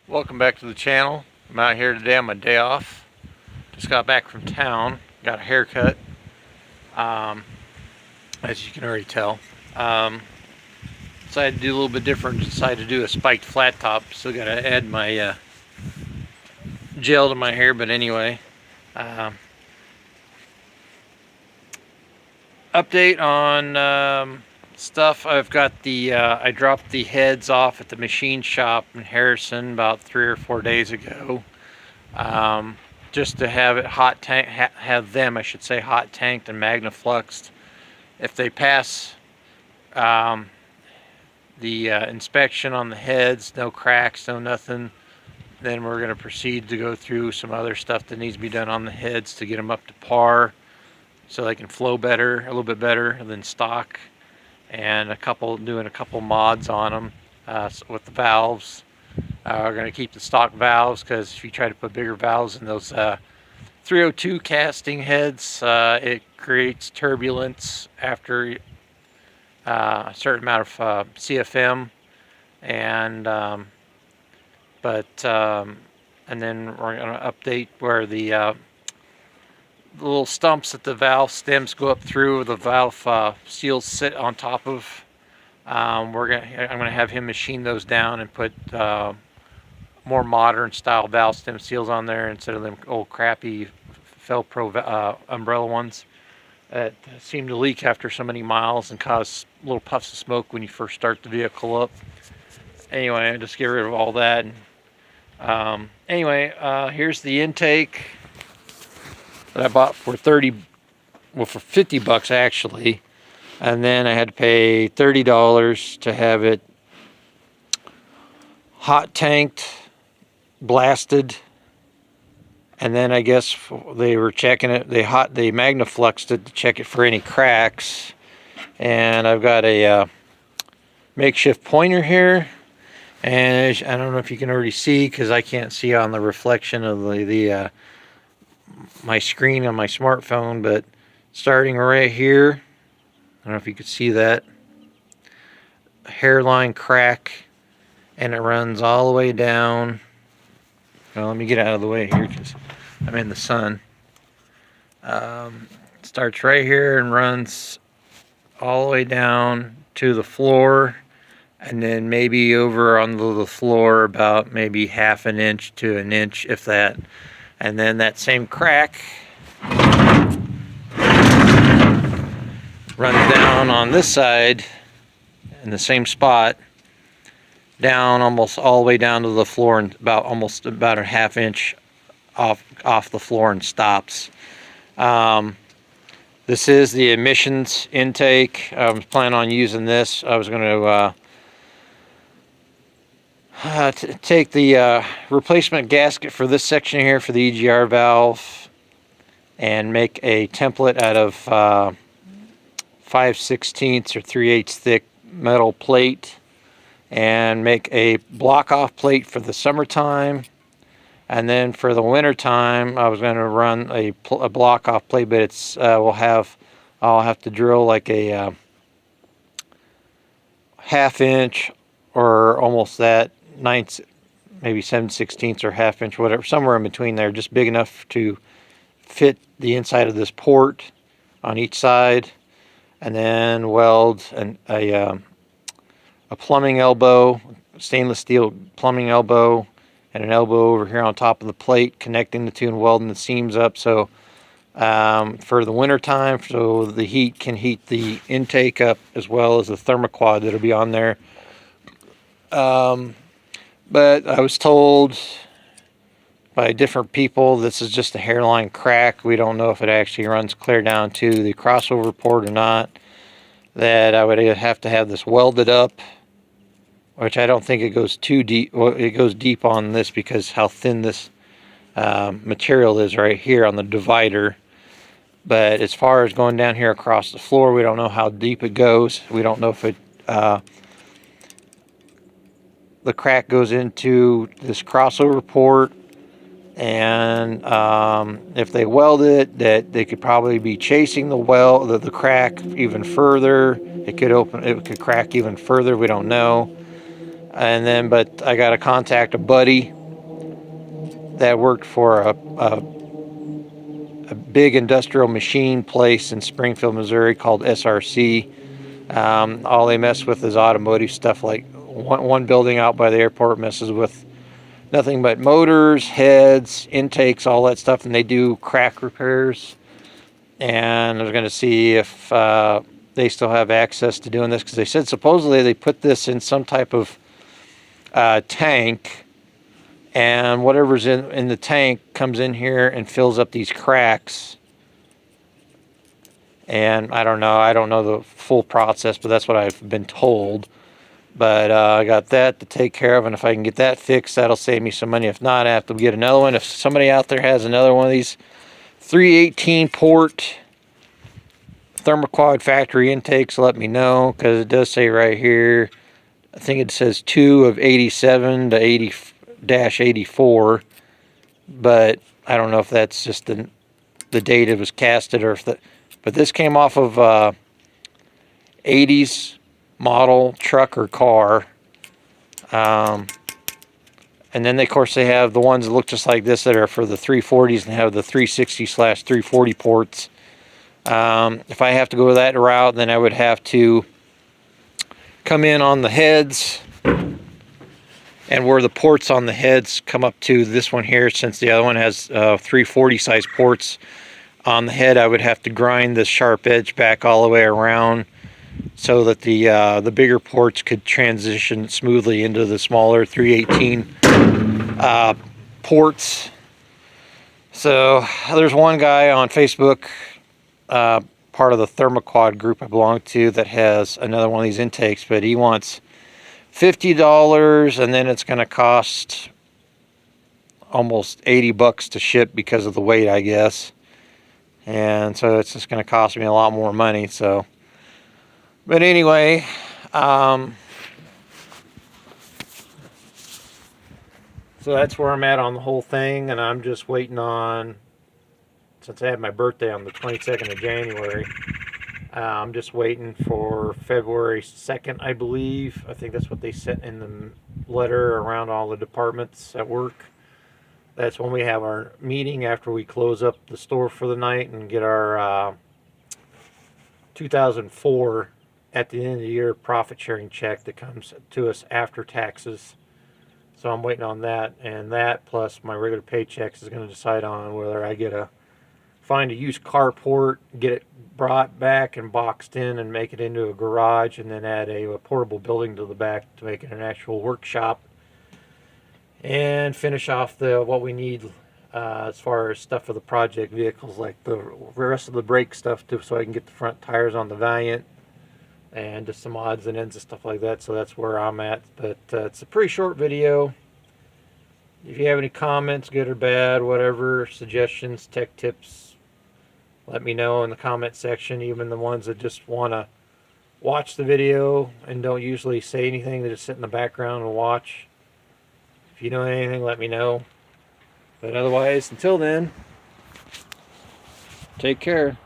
Welcome back to the channel. I'm out here today on my day off. Just got back from town. Got a haircut. As you can already tell. Decided to do a little bit different. Decided to do a spiked flat top. Still got to add my gel to my hair, but anyway. Update on stuff. I've got the I dropped the heads off at the machine shop in Harrison about 3 or 4 days ago, just to have it hot tank, have them, I should say, hot tanked and magnafluxed. If they pass the inspection on the heads, no cracks, no nothing, then we're going to proceed to go through some other stuff that needs to be done on the heads to get them up to par, so they can flow better, a little bit better than stock, and doing a couple mods on them with the valves. We're going to keep the stock valves, because if you try to put bigger valves in those 302 casting heads, it creates turbulence after a certain amount of CFM, and and then we're going to update where the little stumps that the valve stems go up through, the valve seals sit on top of. I'm gonna have him machine those down and put more modern style valve stem seals on there instead of them old crappy Velcro umbrella ones that seem to leak after so many miles and cause little puffs of smoke when you first start the vehicle up. Anyway, I just get rid of all that. And, here's the intake that I bought for for 50 bucks actually, and then I had to pay $30 to have it hot tanked, blasted, and then I guess they were checking it. They magnafluxed it to check it for any cracks. And I've got a makeshift pointer here, and I don't know if you can already see, because I can't see on the reflection of the my screen on my smartphone, but starting right here, I don't know if you could see that hairline crack, and it runs all the way down. Well, let me get out of the way here because I'm in the sun. Starts right here and runs all the way down to the floor, and then maybe over on the floor about maybe half an inch to an inch, if that. And then that same crack runs down on this side in the same spot, down almost all the way down to the floor, and almost about a half inch off the floor, and stops. This is the emissions intake. I was planning on using this. I was going to take the replacement gasket for this section here for the EGR valve and make a template out of 5/16 or 3/8 thick metal plate, and make a block off plate for the summertime. And then for the winter time, I was going to run a block off plate, but I'll have to drill like a half inch or almost that, maybe 7/16 or half inch, whatever, somewhere in between there, just big enough to fit the inside of this port on each side, and then weld a plumbing elbow, stainless steel plumbing elbow, and an elbow over here on top of the plate, connecting the two and welding the seams up. So for the winter time, so the heat can heat the intake up, as well as the Thermoquad that'll be on there. But I was told by different people this is just a hairline crack. We don't know if it actually runs clear down to the crossover port or not. That I would have to have this welded up, which I don't think it goes too deep. Well, it goes deep on this because how thin this material is right here on the divider. But as far as going down here across the floor, we don't know how deep it goes. We don't know if it the crack goes into this crossover port, and if they weld it, that they could probably be chasing the crack even further. It could crack even further. We don't know. And then, but I got to contact a buddy that worked for a big industrial machine place in Springfield, Missouri called SRC. All they mess with is automotive stuff. Like one building out by the airport messes with nothing but motors, heads, intakes, all that stuff, and they do crack repairs. And I was going to see if they still have access to doing this, because they said supposedly they put this in some type of tank, and whatever's in the tank comes in here and fills up these cracks. And I don't know the full process, but that's what I've been told. But I got that to take care of, and if I can get that fixed, that'll save me some money. If not, I have to get another one. If somebody out there has another one of these 318 port Thermoquad factory intakes, let me know, because it does say right here, I think it says 2 of 87 to 80-84, but I don't know if that's just the date it was casted, or if but this came off of 80s model truck or car. And then of course they have the ones that look just like this that are for the 340s and have the 360/340 ports. If I have to go that route, then I would have to come in on the heads, and where the ports on the heads come up to this one here, since the other one has 340 size ports on the head, I would have to grind this sharp edge back all the way around so that the bigger ports could transition smoothly into the smaller 318 ports. So there's one guy on Facebook, part of the Thermoquad group I belong to, that has another one of these intakes, but he wants $50, and then it's going to cost almost $80 to ship because of the weight, I guess. And so it's just going to cost me a lot more money. So, but anyway, so that's where I'm at on the whole thing, and I'm just waiting on, since I had my birthday on the 22nd of January, I'm just waiting for February 2nd, I believe. I think that's what they sent in the letter around all the departments at work. That's when we have our meeting after we close up the store for the night and get our 2004 at the end of the year profit sharing check that comes to us after taxes. So I'm waiting on that, and that plus my regular paychecks is going to decide on whether I find a used carport, get it brought back and boxed in and make it into a garage, and then add a portable building to the back to make it an actual workshop, and finish off what we need as far as stuff for the project vehicles, like the rest of the brake stuff too, so I can get the front tires on the Valiant, and just some odds and ends and stuff like that. So that's where I'm at. But it's a pretty short video. If you have any comments, good or bad, whatever, suggestions, tech tips, let me know in the comment section. Even the ones that just want to watch the video and don't usually say anything, they just sit in the background and watch. If you know anything, let me know. But otherwise, until then, take care.